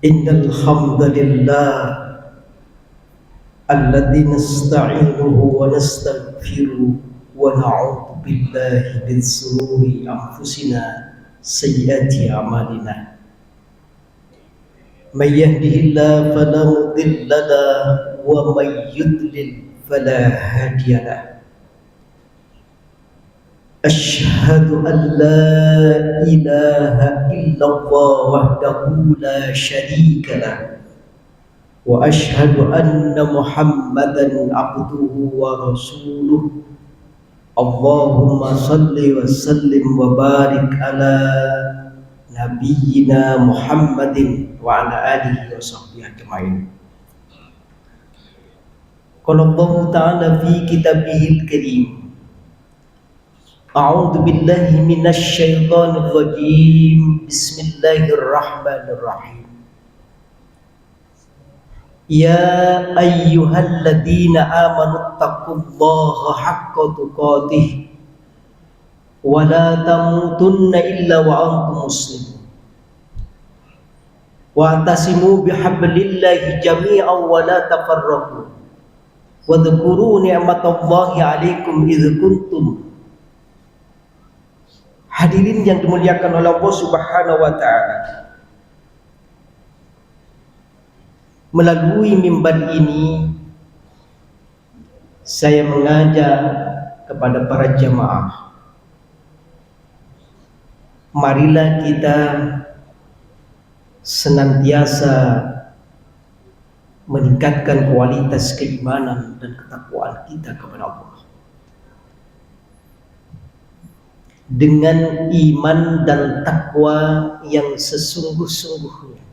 Innal hamdalillah alladzi nasta'inuhu wa nastaghfiruh wa na'udzu billahi min shururi anfusina sayyiati a'malina. May yahdihillahu fala mudilla lahu wa may yudlil fala hadiya lahu. Asyhadu an la ilaha illallah wahdahu la syarika lahu wa asyhadu anna Muhammadan abduhu wa rasuluh. Allahumma salli wa sallim wa barik ala nabiyyina Muhammadin wa ala alihi wa sahbihi ajma'in. Qala Allah ta'ala fi kitabihil karim, a'udzu billahi minasy syaithanir rajim. Bismillahirrahmanirrahim. Ya ayyuhalladzina amanu taqullaha haqqa tuqatih wa la tamutunna illa wa antum muslimun. Wa'tasimu bihablillahi jami'an wa la tafarraqu. Wa dhkuru ni'matallahi 'alaikum idz kuntum. Hadirin yang dimuliakan oleh Allah Subhanahu wa taala, melalui mimbar ini saya mengajak kepada para jamaah, marilah kita senantiasa meningkatkan kualitas keimanan dan ketakwaan kita kepada Allah. Dengan iman dan takwa yang sesungguh-sungguhnya.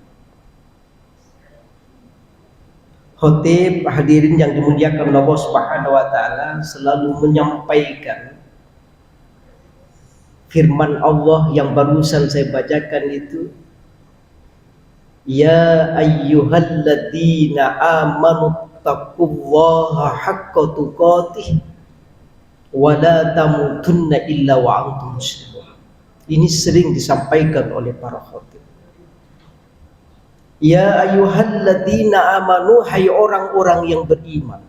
Khotib, hadirin yang dimuliakan Allah Subhanahu wa taala, selalu menyampaikan firman Allah yang barusan saya bacakan itu, ya ayyuhalladzina amanu taqullaha haqqa tuqatih wa la tamutunna illa wa antum muslimun. Ini sering disampaikan oleh para khatib. Ya ayyuhalladzina amanu, hai orang-orang yang beriman,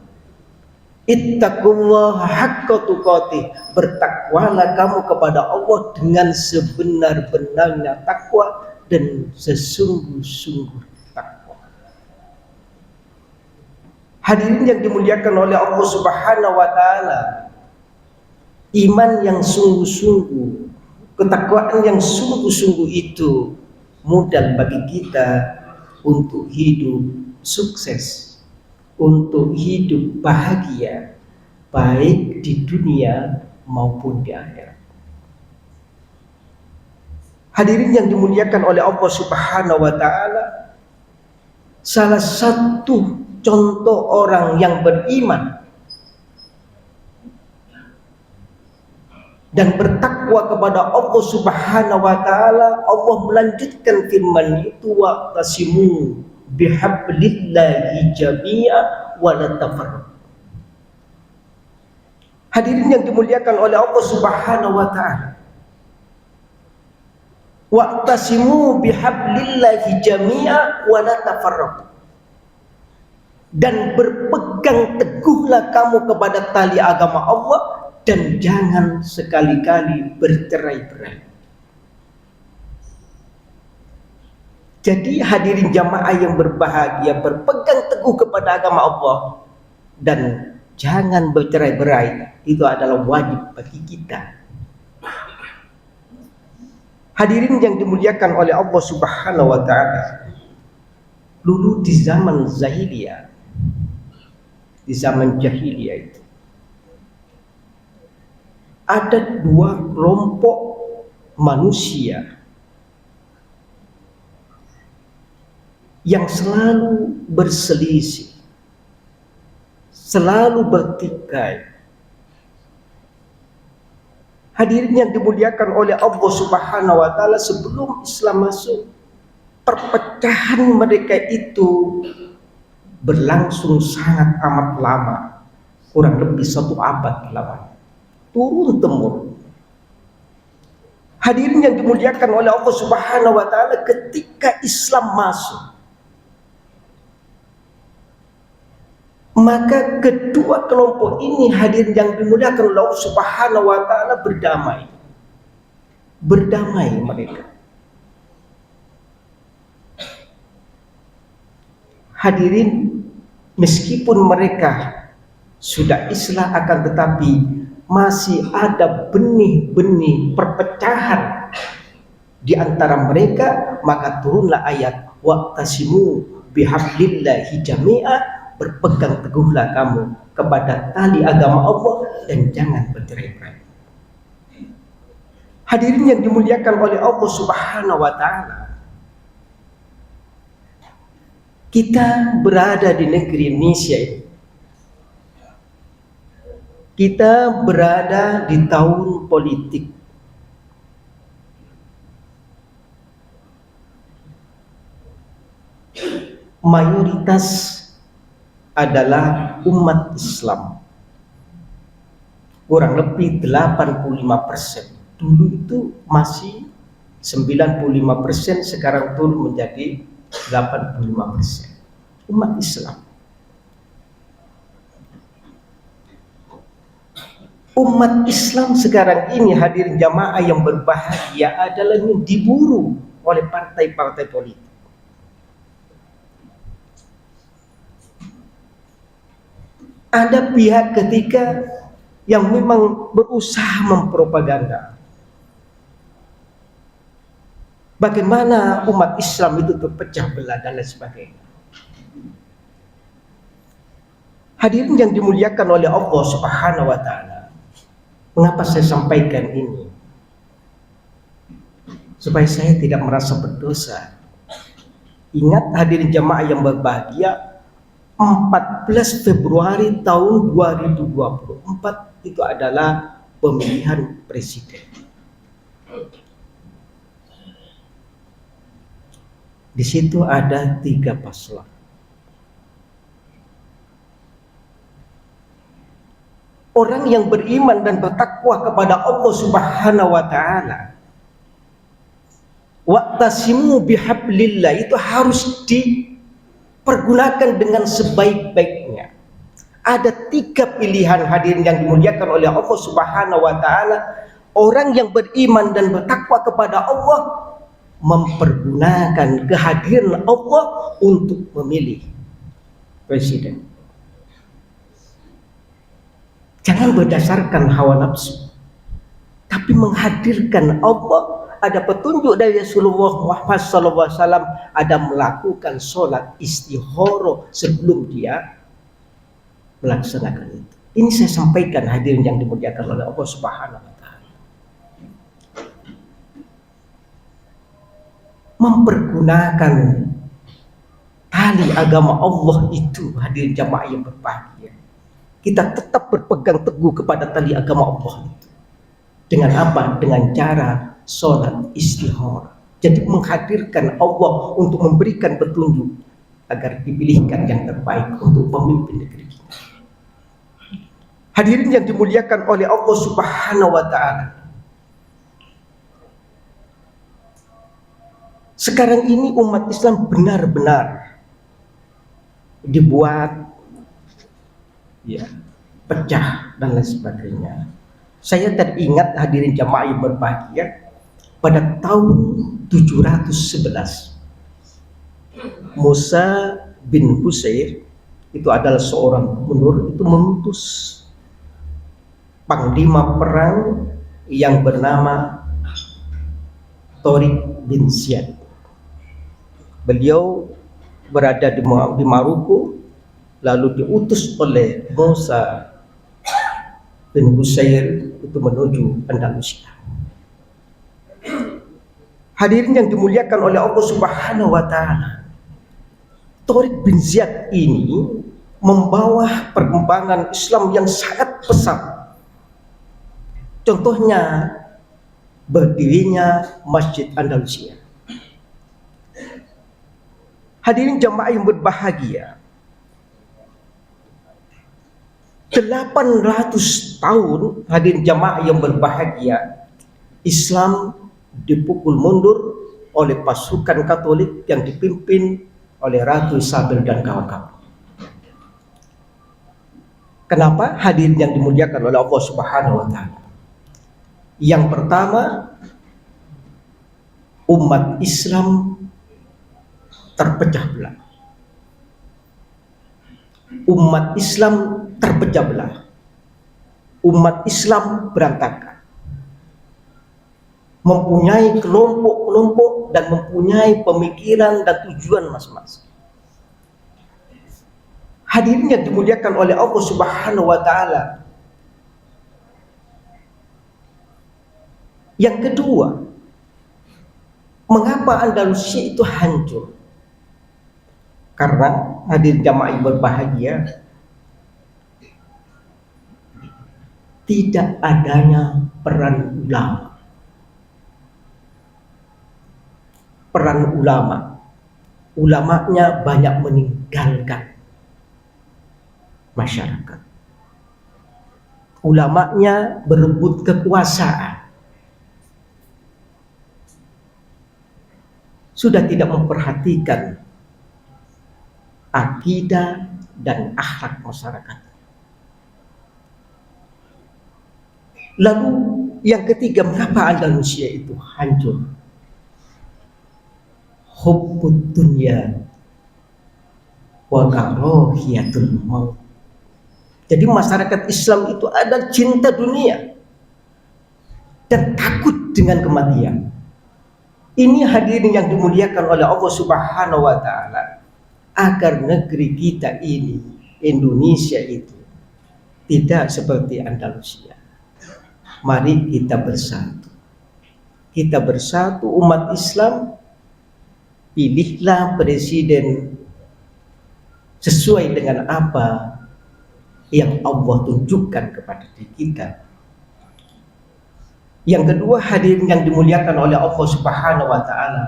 ittaqullaha haqqa tuqatih, bertakwalah kamu kepada Allah dengan sebenar-benarnya takwa dan sesungguh-sungguh takwa. Hadirin yang dimuliakan oleh Allah Subhanahu wa taala, iman yang sungguh-sungguh, ketakwaan yang sungguh-sungguh itu modal bagi kita untuk hidup sukses, untuk hidup bahagia, baik di dunia maupun di akhirat. Hadirin yang dimuliakan oleh Allah Subhanahu wa taala, salah satu contoh orang yang beriman dan bertakwa kepada Allah Subhanahu wa taala, Allah melanjutkan firman itu, wa'tasimu bihablillahi jami'a wa la tafarraqu. Hadirin yang dimuliakan oleh Allah Subhanahu wa taala, wa'tasimu bihablillahi jami'a wa la tafarraqu, dan berpegang teguhlah kamu kepada tali agama Allah dan jangan sekali-kali bercerai-berai. Jadi hadirin jamaah yang berbahagia, berpegang teguh kepada agama Allah dan jangan bercerai-berai, itu adalah wajib bagi kita. Hadirin yang dimuliakan oleh Allah Subhanahu wa taala, dulu di zaman jahiliyah, di zaman jahiliyah itu ada dua kelompok manusia yang selalu berselisih, selalu bertikai. Hadirin yang dimuliakan oleh Allah Subhanahu wa taala, sebelum Islam masuk, perpecahan mereka itu berlangsung sangat amat lama, kurang lebih 1 abad lamanya, turun temurun. Hadirin yang dimuliakan oleh Allah Subhanahu wa taala, ketika Islam masuk, Maka kedua kelompok ini hadirin yang dimuliakan Allah Subhanahu wa taala berdamai. Berdamai mereka. Hadirin, meskipun mereka sudah islah akan tetapi masih ada benih-benih perpecahan di antara mereka, maka turunlah ayat waqtasimu bihablillahi jami'a, berpegang teguhlah kamu kepada tali agama Allah dan jangan bercerai-berai. Hadirin yang dimuliakan oleh Allah Subhanahu wa taala, kita berada di negeri Indonesia ini. Kita berada di tahun politik. Mayoritas adalah umat Islam. Kurang lebih 85%. Dulu itu masih 95%, sekarang turun menjadi 85%. Umat Islam. Umat Islam sekarang ini, hadirin jamaah yang berbahagia, adalah yang diburu oleh partai-partai politik. Ada pihak ketiga yang memang berusaha mempropaganda bagaimana umat Islam itu terpecah belah dan lain sebagainya. Hadirin yang dimuliakan oleh Allah Subhanahu wa taala, mengapa saya sampaikan ini? Supaya saya tidak merasa berdosa. Ingat hadirin jamaah yang berbahagia, 14 Februari tahun 2024 itu adalah pemilihan presiden. Di situ ada 3 paslon. Orang yang beriman dan bertakwa kepada Allah Subhanahu wa taala, waqtasimu bihablillah, itu harus dipergunakan dengan sebaik-baiknya. Ada 3 pilihan hadirin yang dimuliakan oleh Allah Subhanahu wa taala. Orang yang beriman dan bertakwa kepada Allah mempergunakan kehadiran Allah untuk memilih presiden. Jangan berdasarkan hawa nafsu, tapi menghadirkan Allah. Ada petunjuk dari Rasulullah Muhammad SAW, ada melakukan sholat istikharah sebelum dia melaksanakan itu. Ini saya sampaikan hadirin yang dimuliakan oleh Allah Subhanahu wa taala. Mempergunakan tali agama Allah itu, hadirin jamaah yang berbahagia, kita tetap berpegang teguh kepada tali agama Allah itu. Dengan apa? Dengan cara sholat istikharah. Jadi menghadirkan Allah untuk memberikan petunjuk agar dipilihkan yang terbaik untuk pemimpin negeri kita. Hadirin yang dimuliakan oleh Allah Subhanahu wa taala, sekarang ini umat Islam benar-benar dibuat pecah dan lain sebagainya. Saya teringat hadirin jamaah yang berbahagia, pada tahun 711 Musa bin Husair, itu adalah seorang gubernur, itu mengutus panglima perang yang bernama Tariq bin Ziyad. Beliau berada di Maroko, lalu diutus oleh Musa bin Husair itu menuju Andalusia. Hadirin yang dimuliakan oleh Allah Subhanahu wa taala, Tariq bin Ziyad ini membawa perkembangan Islam yang sangat pesat. Contohnya berdirinya Masjid Andalusia. Hadirin jamaah yang berbahagia, 800 tahun hadirin jamaah yang berbahagia, Islam dipukul mundur oleh pasukan Katolik yang dipimpin oleh Ratu Isabel dan kawan-kawan. Kenapa? Hadirin yang dimuliakan oleh Allah Subhanahu wa taala. Yang pertama, umat Islam terpecah belah. Umat Islam terpecah belah. Umat Islam berantakan. Mempunyai kelompok-kelompok dan mempunyai pemikiran dan tujuan masing-masing. Hadirin yang dimuliakan oleh Allah Subhanahu wa taala. Yang kedua, mengapa Andalusia itu hancur? Karena hadirin jamaah yang berbahagia, tidak adanya peran ulama. Peran ulama, ulamanya banyak meninggalkan masyarakat. Ulamanya berebut kekuasaan. Sudah tidak memperhatikan akidah dan akhlak masyarakat. Lalu yang ketiga, mengapa Andalusia itu hancur? Hubbud dunya wa karahiyatul maut. Jadi masyarakat Islam itu ada cinta dunia dan takut dengan kematian. Ini hadirin yang dimuliakan oleh Allah Subhanahu wa taala, agar negeri kita ini, Indonesia itu, tidak seperti Andalusia. Mari kita bersatu. Kita bersatu umat Islam, pilihlah presiden sesuai dengan apa yang Allah tunjukkan kepada diri kita. Yang kedua, hadirin yang dimuliakan oleh Allah Subhanahu wa taala,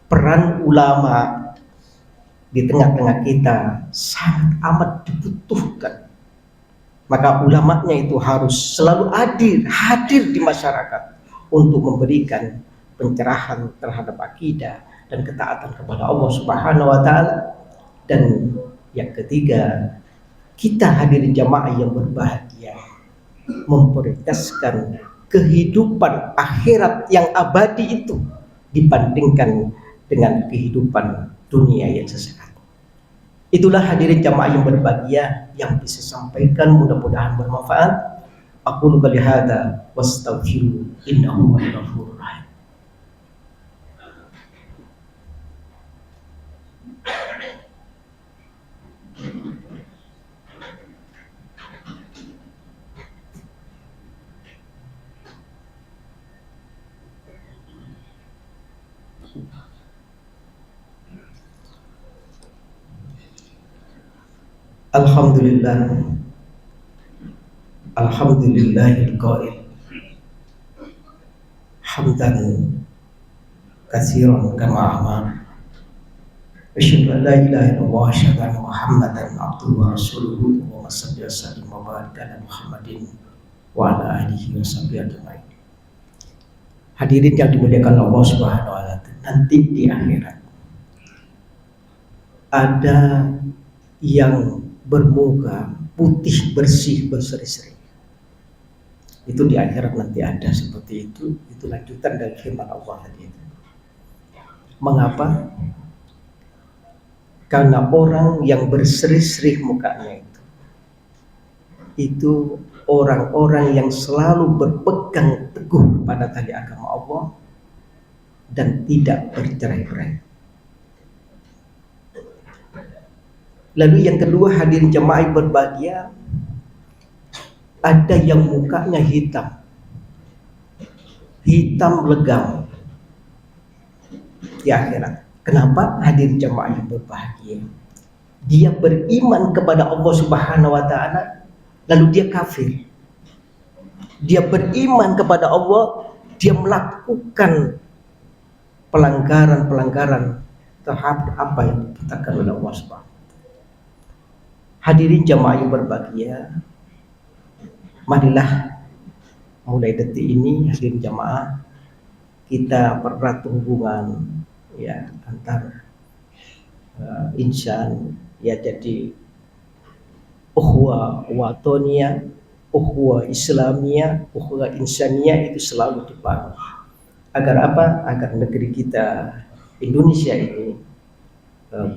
peran ulama di tengah-tengah kita sangat amat dibutuhkan. Maka ulamanya itu harus selalu hadir di masyarakat untuk memberikan pencerahan terhadap akidah dan ketaatan kepada Allah Subhanahu wa taala. Dan yang ketiga, kita hadirin jamaah yang berbahagia, memprioritaskan kehidupan akhirat yang abadi itu dibandingkan dengan kehidupan dunia yang sesaat. Itulah hadirin jamaah yang berbahagia yang bisa sampaikan, mudah-mudahan bermanfaat. Aku qouli hadza wastaghfiru innahu huwal ghafurur rahim. Alhamdulillah, alhamdulillahil qail hamdan katsiran kama amar. Asyhadu an la ilaha illallah wa asyhadu anna Muhammadan abduhu wa rasuluhu. Wa sallallahu alaihi wasallam wa baraka ala Muhammadin wa ala alihi wa sahbihi ajmain. Hadirin yang dimuliakan Allah Subhanahu wa taala, nanti di akhirat ada yang bermuka putih bersih berseri-seri. Itu di akhirat nanti ada seperti itu. Itu lanjutan dari firman Allah tadi. Mengapa? Karena orang yang berseri-seri mukanya itu orang-orang yang selalu berpegang teguh pada tali agama Allah dan tidak bercerai-berai. Lalu yang kedua, hadirin jemaah yang berbahagia, ada yang mukanya hitam legam di akhirat. Kenapa? Hadirin jemaah yang berbahagia, dia beriman kepada Allah Subhanahu wa taala, lalu dia kafir. Dia beriman kepada Allah, dia melakukan pelanggaran-pelanggaran terhadap apa yang diperintahkan oleh Allah Subhanahu. Hadirin jamaah yang berbahagia, marilah mulai detik ini hadirin jamaah kita erat hubungan ya antar insan ya. Jadi ukhuwah watoniyah, ukhuwah islamiyah, ukhuwah insaniyah itu selalu dibangun. Agar apa? Agar negeri kita Indonesia ini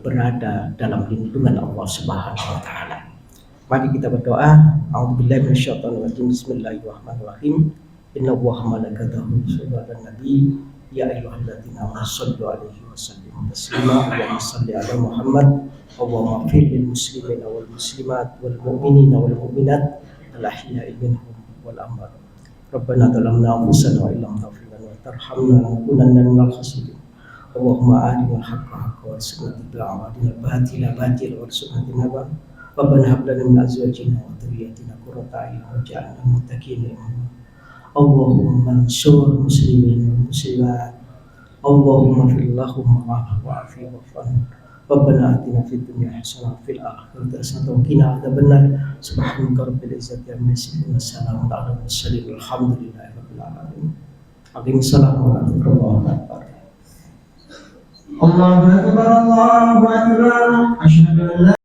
berada dalam lindungan Allah Subhanahu wa taala. Mari kita berdoa. A'udzubillahi minasyaitonir rajim. Bismillahirrahmanirrahim. Inna Allaha wa malaikatahu yusholluna 'alan nabi ya ayyuhalladzina amanu shallu 'alaihi wa sallimu taslima. Allahumma shalli 'ala Muhammad. Allahumma ighfir lil muslimina wal muslimat wal mu'minina wal mu'minat al ahya'i minhum wal amwat. Rabbana zalamna anfusana wa illam taghfir lana wa tarhamna lanakunanna minal khasirin. Allahumma arinal haqqa haqqan warzuqna ittiba'ahu wa arinal batila batilan warzuqna ijtinabah. Rabbana hab lana min azwajina wa dhurriyyatina qurrata a'yun waj'alna lil muttaqina imama. Allahumma ansur muslimin wal muslimat. Allahumma fir lahum wa'afi wa'fu. Rabbana atina fid dunya hasanah wa fil akhirati hasanah wa qina adzabannar. Subhanaka rabbil izzati amma yasifun wa salamun 'alal mursalin walhamdulillahi rabbil alamin. Waalaikumsalam warahmatullahi wabarakatuh. Allahu akbar, Allahu akbar. Asyhadu an la